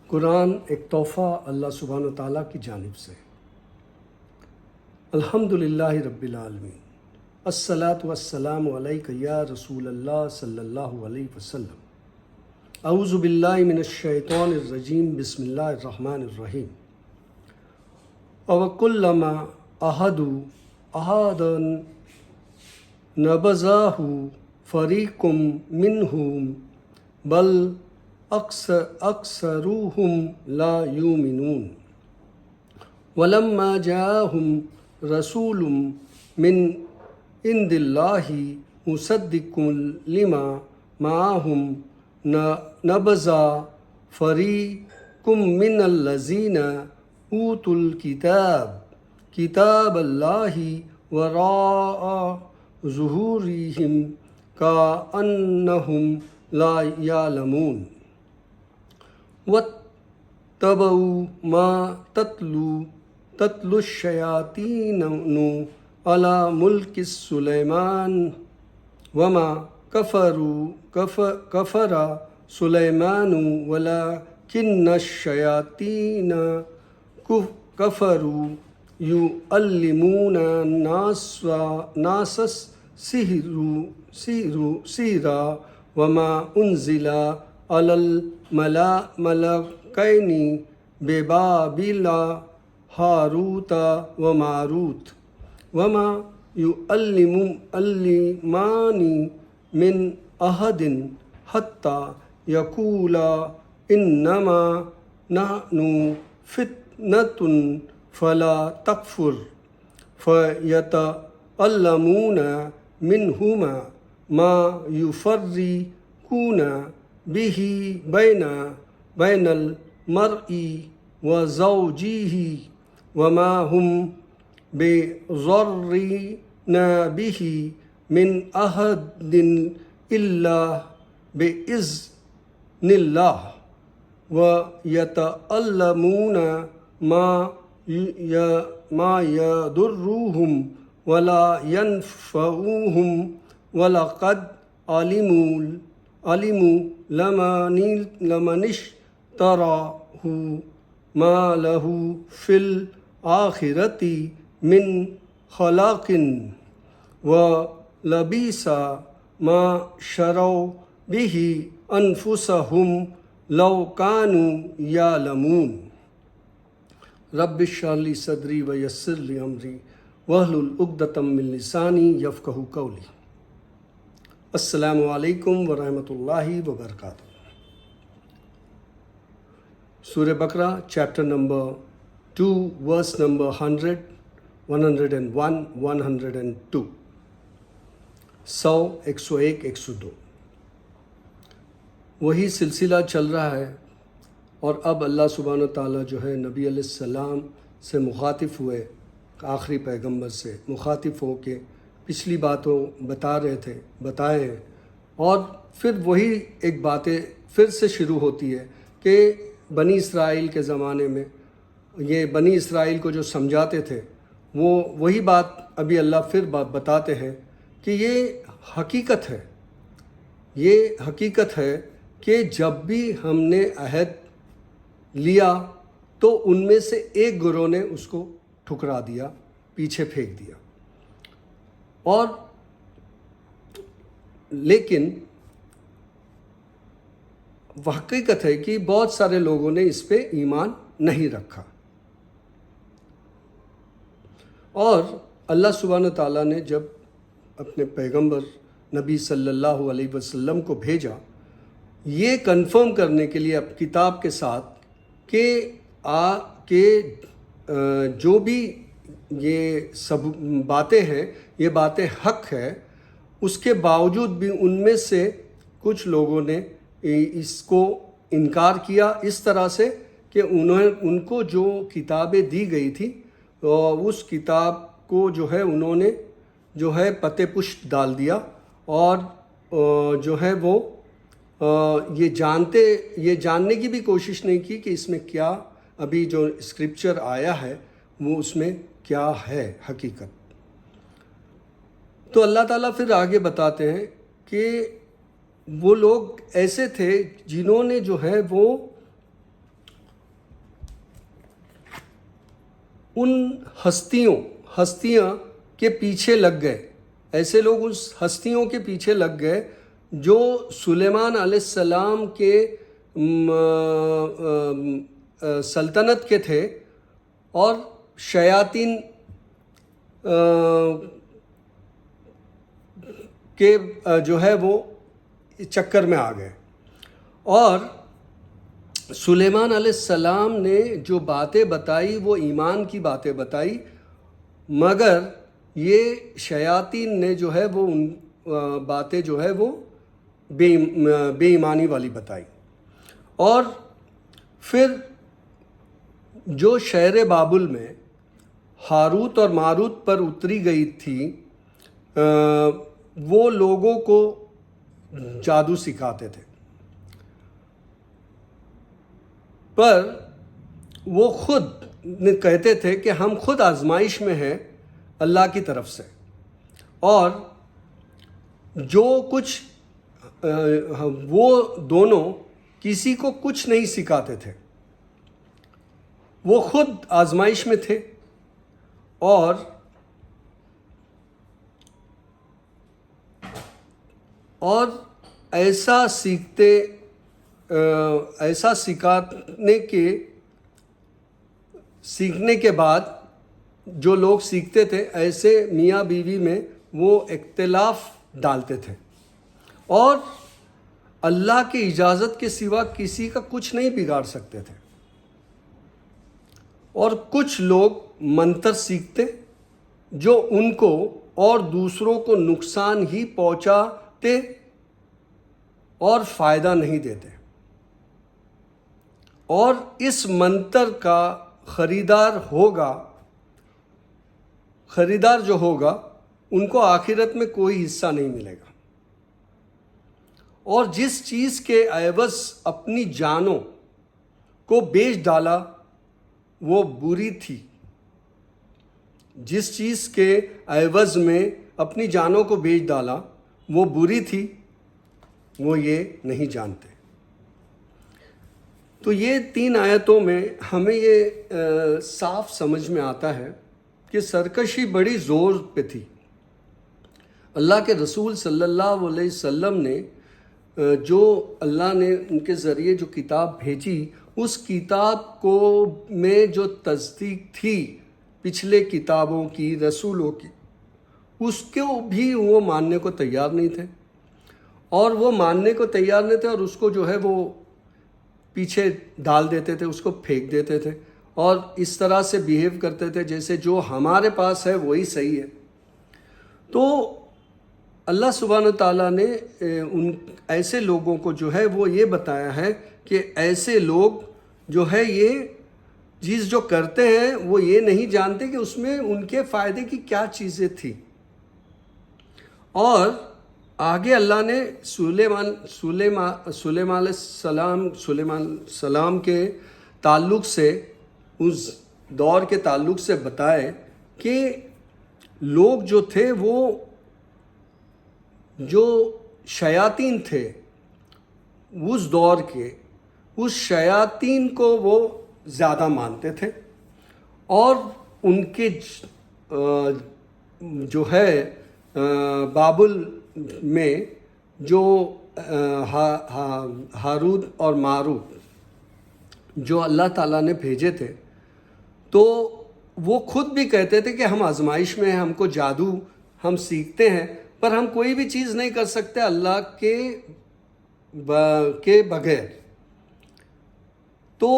قرآن ایک تحفہ اللہ سبحانہ و تعالیٰ کی جانب سے۔ الحمدللہ رب العالمین، الصلاۃ والسلام علیک یا رسول اللہ صلی اللہ علیہ وسلم۔ اعوذ باللہ من الشیطان الرجیم، بسم اللہ الرحمن الرحیم۔ وَكُلَّمَا عَاهَدُوا عَهْدًا نَبَذَهُ فَرِيقٌ مِّنْهُمْ بَلْ أَكْثَرُهُمْ لَا يُؤْمِنُونَ وَلَمَّا جَاءَهُمْ رَسُولٌ مِّنْ عِندِ اللَّهِ مُصَدِّقٌ لِمَا مَعَهُمْ نَبَذَ فَرِيقٌ مِّنَ الَّذِينَ أُوتُوا الْكِتَابَ كِتَابَ اللَّهِ وَرَاءَ ظُهُورِهِمْ كَأَنَّهُمْ لَا يَعْلَمُونَ وَاتَّبَعُوا مَا تَتْلُو الشَّيَاطِينُ عَلَى مُلْكِ سُلَيْمَانَ وَمَا كَفَرَ سُلَيْمَانُ وَلَكِنَّ الشَّيَاطِينَ كَفَرُوا يُعَلِّمُونَ النَّاسَ السِّحْرَ وَمَا أُنزِلَ عَلَى الْمَلَكَيْنِ بِبَابِلَ هَارُوتَ وَمَارُوتَ وَمَا يُعَلِّمَانِ مِنْ أَحَدٍ حَتَّى يَقُولَا إِنَّمَا نَحْنُ فِتْنَةٌ فَلَا تَكْفُرْ فَيَتَعَلَّمُونَ مِنْهُمَا مَا يُفَرِّقُونَ بِهِ بَيْنَ الْمَرْءِ وَزَوْجِهِ وَمَا هُمْ بِضَارِّينَ بِهِ مِنْ أَحَدٍ إِلَّا بِإِذْنِ اللَّهِ وَيَتَعَلَّمُونَ مَا يَضُرُّهُمْ وَلَا يَنفَعُهُمْ وَلَقَدْ عَلِمُوا لَمَنِ اشْتَرَاهُ مَا لَهُ فِي الْآخِرَةِ مِنْ خَلَاقٍ وَلَبِئْسَ مَا شَرَوْا بِهِ أَنفُسَهُمْ لَوْ كَانُوا يَعْلَمُونَ۔ رب اشرح لي صدری ویسر لي امری واحلل عقدۃ من لسانی یفقہوا قولی۔ السلام علیکم ورحمۃ اللہ وبرکاتہ۔ سورہ بقرہ چیپٹر نمبر 2 ورس نمبر 100 101 102 101 102۔ وہی سلسلہ چل رہا ہے، اور اب اللہ سبحانہ و تعالیٰ جو ہے نبی علیہ السلام سے مخاطب ہوئے، آخری پیغمبر سے مخاطب ہو کے پچھلی باتوں بتائے ہیں، اور پھر وہی ایک باتیں پھر سے شروع ہوتی ہے کہ بنی اسرائیل کے زمانے میں یہ بنی اسرائیل کو جو سمجھاتے تھے وہی بات ابھی اللہ پھر بتاتے ہیں کہ یہ حقیقت ہے کہ جب بھی ہم نے عہد لیا تو ان میں سے ایک گروہ نے اس کو ٹھکرا دیا، پیچھے پھینک دیا، اور لیکن حقیقت ہے کہ بہت سارے لوگوں نے اس پہ ایمان نہیں رکھا، اور اللہ سبحانہ تعالیٰ نے جب اپنے پیغمبر نبی صلی اللہ علیہ وسلم کو بھیجا یہ کنفرم کرنے کے لیے اب کتاب کے ساتھ کہ جو بھی یہ سب باتیں ہیں یہ باتیں حق ہے، اس کے باوجود بھی ان میں سے کچھ لوگوں نے اس کو انکار کیا اس طرح سے کہ ان کو جو کتابیں دی گئی تھی اس کتاب کو جو ہے انہوں نے جو ہے پتے پشت ڈال دیا، اور جو ہے وہ یہ جاننے کی بھی کوشش نہیں کی کہ اس میں کیا ابھی جو اسکرپچر آیا ہے وہ اس میں کیا ہے حقیقت۔ تو اللہ تعالیٰ پھر آگے بتاتے ہیں کہ وہ لوگ ایسے تھے جنہوں نے جو ہے وہ ان ہستیاں کے پیچھے لگ گئے، ایسے لوگ اس ہستیوں کے پیچھے لگ گئے جو سلیمان علیہ السلام کے سلطنت کے تھے، اور شیاطین کے جو ہے وہ چکر میں آ گئے. اور سلیمان علیہ السلام نے جو باتیں بتائی وہ ایمان کی باتیں بتائی، مگر یہ شیاطین نے جو ہے وہ ان باتیں جو ہے وہ بے ایمانی والی بتائی. اور پھر جو شہر بابل میں ہاروت اور ماروت پر اتری گئی تھی، وہ لوگوں کو جادو سکھاتے تھے، پر وہ خود کہتے تھے کہ ہم خود آزمائش میں ہیں اللہ کی طرف سے، اور جو کچھ وہ دونوں کسی کو کچھ نہیں سکھاتے تھے، وہ خود آزمائش میں تھے، اور ایسا سیکھنے کے بعد جو لوگ سیکھتے تھے، ایسے میاں بیوی میں وہ اختلاف ڈالتے تھے، اور اللہ کی اجازت کے سوا کسی کا کچھ نہیں بگاڑ سکتے تھے. اور کچھ لوگ منتر سیکھتے جو ان کو اور دوسروں کو نقصان ہی پہنچاتے اور فائدہ نہیں دیتے، اور اس منتر کا خریدار جو ہوگا ان کو آخرت میں کوئی حصہ نہیں ملے گا. اور جس چیز کے عوض اپنی جانوں کو بیچ ڈالا وہ بری تھی، جس چیز کے عوض میں اپنی جانوں کو بیچ ڈالا وہ بری تھی، وہ یہ نہیں جانتے. تو یہ 3 آیتوں میں ہمیں یہ صاف سمجھ میں آتا ہے کہ سرکشی بڑی زور پہ تھی. اللہ کے رسول صلی اللہ علیہ وسلم نے جو اللہ نے ان کے ذریعے جو کتاب بھیجی، اس کتاب کو میں جو تصدیق تھی پچھلے کتابوں کی، رسولوں کی، اس کو بھی وہ ماننے کو تیار نہیں تھے، اور وہ ماننے کو تیار نہیں تھے، اور اس کو جو ہے وہ پیچھے ڈال دیتے تھے، اس کو پھینک دیتے تھے، اور اس طرح سے بیہیو کرتے تھے جیسے جو ہمارے پاس ہے وہی صحیح ہے. تو اللہ سبحانہ تعالیٰ نے ان ایسے لوگوں کو جو ہے وہ یہ بتایا ہے کہ ایسے لوگ جو ہے یہ چیز جو کرتے ہیں وہ یہ نہیں جانتے کہ اس میں ان کے فائدے کی کیا چیزیں تھیں. اور آگے اللہ نے سلیمان علیہ السلام کے تعلق سے، اس دور کے تعلق سے بتائے کہ لوگ جو تھے وہ جو شیاطین تھے اس دور کے، اس شیاطین کو وہ زیادہ مانتے تھے، اور ان کے جو ہے بابل میں جو ہاروت اور ماروت جو اللہ تعالیٰ نے بھیجے تھے، تو وہ خود بھی کہتے تھے کہ ہم آزمائش میں ہیں، ہم کو جادو ہم سیکھتے ہیں، پر ہم کوئی بھی چیز نہیں کر سکتے اللہ کے بغیر. تو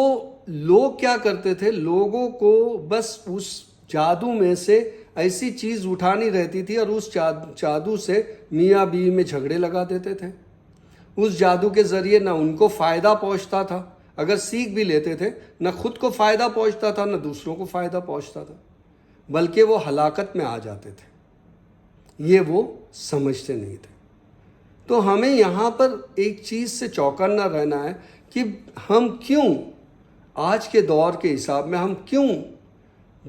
لوگ کیا کرتے تھے، لوگوں کو بس اس جادو میں سے ایسی چیز اٹھانی رہتی تھی، اور اس جادو سے میاں بیوی میں جھگڑے لگا دیتے تھے. اس جادو کے ذریعے نہ ان کو فائدہ پہنچتا تھا، اگر سیکھ بھی لیتے تھے نہ خود کو فائدہ پہنچتا تھا نہ دوسروں کو فائدہ پہنچتا تھا، بلکہ وہ ہلاکت میں آ جاتے تھے. یہ وہ سمجھتے نہیں تھے. تو ہمیں یہاں پر ایک چیز سے چوکنا رہنا ہے کہ ہم کیوں آج کے دور کے حساب میں ہم کیوں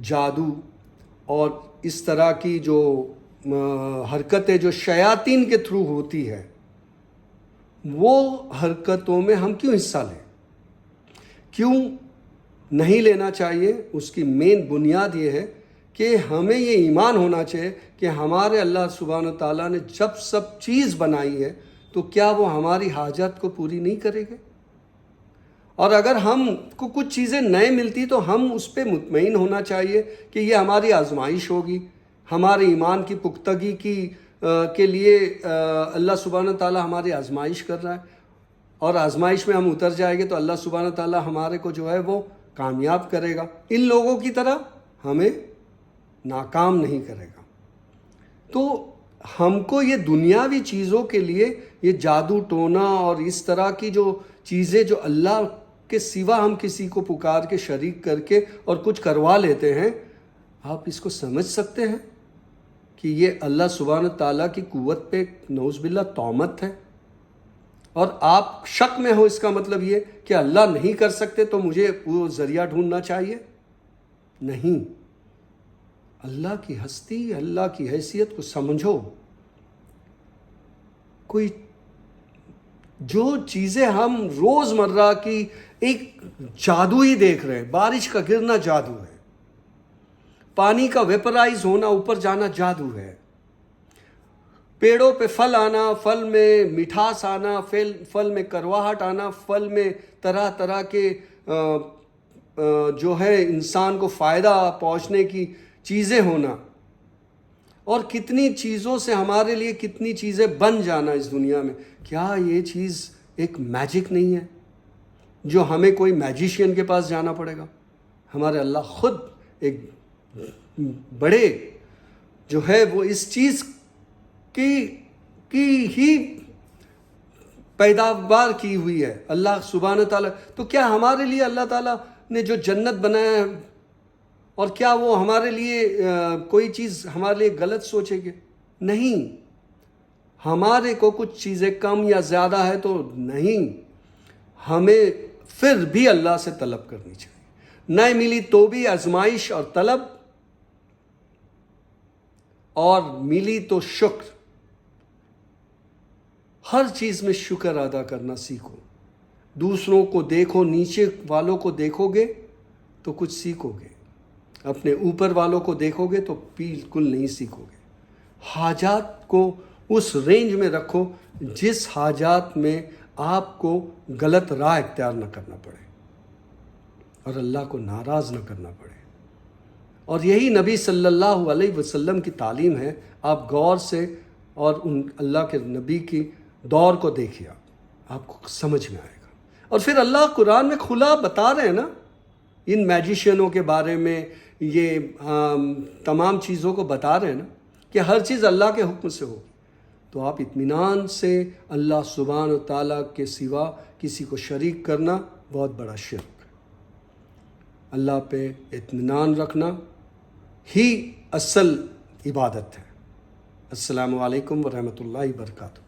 جادو اور اس طرح کی جو حرکتیں جو شیاطین کے تھرو ہوتی ہے، وہ حرکتوں میں ہم کیوں حصہ لیں؟ کیوں نہیں لینا چاہیے، اس کی مین بنیاد یہ ہے کہ ہمیں یہ ایمان ہونا چاہیے کہ ہمارے اللہ سبحانہ و تعالیٰ نے جب سب چیز بنائی ہے تو کیا وہ ہماری حاجت کو پوری نہیں کرے گے؟ اور اگر ہم کو کچھ چیزیں نئے ملتی تو ہم اس پہ مطمئن ہونا چاہیے کہ یہ ہماری آزمائش ہوگی، ہمارے ایمان کی پختگی کے لیے اللہ سبحانہ تعالیٰ ہماری آزمائش کر رہا ہے، اور آزمائش میں ہم اتر جائیں گے تو اللہ سبحانہ تعالیٰ ہمارے کو جو ہے وہ کامیاب کرے گا، ان لوگوں کی طرح ہمیں ناکام نہیں کرے گا۔ تو ہم کو یہ دنیاوی چیزوں کے لیے یہ جادو ٹونا اور اس طرح کی جو چیزیں جو اللہ کے سوا ہم کسی کو پکار کے شریک کر کے اور کچھ کروا لیتے ہیں، آپ اس کو سمجھ سکتے ہیں کہ یہ اللہ سبحانہ تعالیٰ کی قوت پہ نعوذ باللہ تہمت ہے؟ اور آپ شک میں ہو، اس کا مطلب یہ کہ اللہ نہیں کر سکتے تو مجھے وہ ذریعہ ڈھونڈنا چاہیے؟ نہیں، اللہ کی ہستی، اللہ کی حیثیت کو سمجھو۔ کوئی جو چیزیں ہم روز مرہ کی ایک جادو ہی دیکھ رہے ہیں، بارش کا گرنا جادو ہے، پانی کا ویپرائز ہونا، اوپر جانا جادو ہے، پیڑوں پہ پھل آنا، پھل میں مٹھاس آنا، پھل میں کرواہٹ آنا، پھل میں طرح طرح کے جو ہے انسان کو فائدہ پہنچنے کی چیزیں ہونا، اور کتنی چیزوں سے ہمارے لیے کتنی چیزیں بن جانا اس دنیا میں۔ کیا یہ چیز ایک میجک نہیں ہے جو ہمیں کوئی میجیشین کے پاس جانا پڑے گا؟ ہمارے اللہ خود ایک بڑے جو ہے وہ اس چیز کی ہی پیداوار کی ہوئی ہے، اللہ سبحانہ تعالیٰ۔ تو کیا ہمارے لیے اللہ تعالیٰ نے جو جنت بنایا ہے، اور کیا وہ ہمارے لیے کوئی چیز ہمارے لیے غلط سوچے گے؟ نہیں۔ ہمارے کو کچھ چیزیں کم یا زیادہ ہے تو نہیں، ہمیں پھر بھی اللہ سے طلب کرنی چاہیے، نہیں ملی تو بھی آزمائش اور طلب، اور ملی تو شکر۔ ہر چیز میں شکر ادا کرنا سیکھو۔ دوسروں کو دیکھو، نیچے والوں کو دیکھو گے تو کچھ سیکھو گے، اپنے اوپر والوں کو دیکھو گے تو بالکل نہیں سیکھو گے۔ حاجات کو اس رینج میں رکھو جس حاجات میں آپ کو غلط راہ اختیار نہ کرنا پڑے اور اللہ کو ناراض نہ کرنا پڑے۔ اور یہی نبی صلی اللہ علیہ وسلم کی تعلیم ہے۔ آپ غور سے اور ان اللہ کے نبی کی دور کو دیکھیے، آپ کو سمجھ میں آئے گا۔ اور پھر اللہ قرآن میں کھلا بتا رہے ہیں نا ان میجیشینوں کے بارے میں، یہ تمام چیزوں کو بتا رہے ہیں نا کہ ہر چیز اللہ کے حکم سے ہوگی۔ تو آپ اطمینان سے اللہ سبحانہ و تعالیٰ کے سوا کسی کو شریک کرنا بہت بڑا شرک ہے۔ اللہ پہ اطمینان رکھنا ہی اصل عبادت ہے۔ السلام علیکم ورحمۃ اللہ وبرکاتہ۔